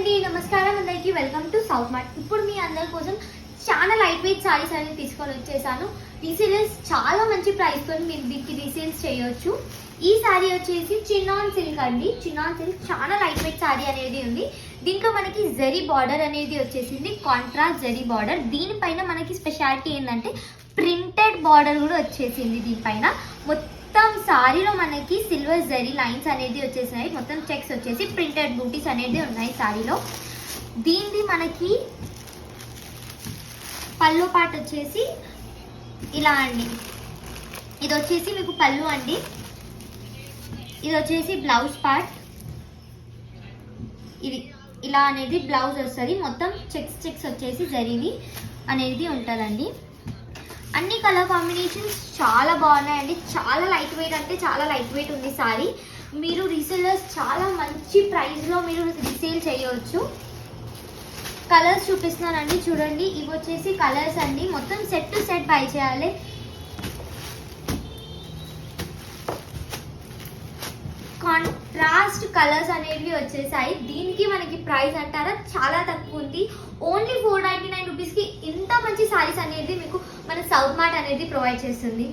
అండి నమస్కారం అందరికి వెల్కమ్ టు సౌత్ మార్ట్. ఇప్పుడు మీ అందరి కోసం చాలా లైట్ వెయిట్ సారీస్ అనేది తీసుకొని వచ్చేసాను. రీసేల్స్ చాలా మంచి ప్రైస్ తో మీరు వీటికి రీసేల్స్ చేయొచ్చు. ఈ సారీ వచ్చేసి చిన్నాన్ సిల్క్ అండి. చిన్నాన్ సిల్క్ చాలా లైట్ వెయిట్ సారీ అనేది ఉంది. దీంట్లో మనకి జరీ బార్డర్ అనేది వచ్చేసింది, కాంట్రాస్ట్ జరీ బార్డర్. దీనిపైన మనకి స్పెషాలిటీ ఏంటంటే ప్రింటెడ్ బార్డర్ కూడా వచ్చేసింది. దీనిపైన మొత్తం సారీలో మనకి సిల్వర్ జరీ లైన్స్ అనేది వచ్చేసినాయి. మొత్తం చెక్స్ వచ్చేసి ప్రింటెడ్ బూటీస్ అనేది ఉన్నాయి సారీలో. దీనిది మనకి పళ్ళు పార్ట్ వచ్చేసి ఇలా అండి. ఇది వచ్చేసి మీకు పళ్ళు అండి. ఇది వచ్చేసి బ్లౌజ్ పార్ట్. ఇది ఇలా అనేది బ్లౌజ్ వస్తుంది. మొత్తం చెక్స్ వచ్చేసి జరీవి అనేది ఉంటుందండి. అన్ని కలర్ కాంబినేషన్స్ చాలా బాగున్నాయండి. చాలా లైట్ వెయిట్ అంటే చాలా లైట్ వెయిట్ ఉంది సారీ. మీరు రీసేలర్స్ చాలా మంచి ప్రైస్లో మీరు రీసేల్ చేయవచ్చు. కలర్స్ చూపిస్తున్నానండి, చూడండి. ఇవి వచ్చేసి కలర్స్ అండి. మొత్తం సెట్ టు సెట్ బై చేయాలి. కాంట్రాస్ట్ కలర్స్ అనేవి వచ్చేసాయి. దీనికి మనకి ప్రైస్ అంటారా చాలా తక్కువ ఉంది. ఓన్లీ 499 రూపీస్కి ఇంత మంచి సారీస్ అనేది మీకు మన సౌత్ మార్ట్ అనేది ప్రొవైడ్ చేస్తుంది.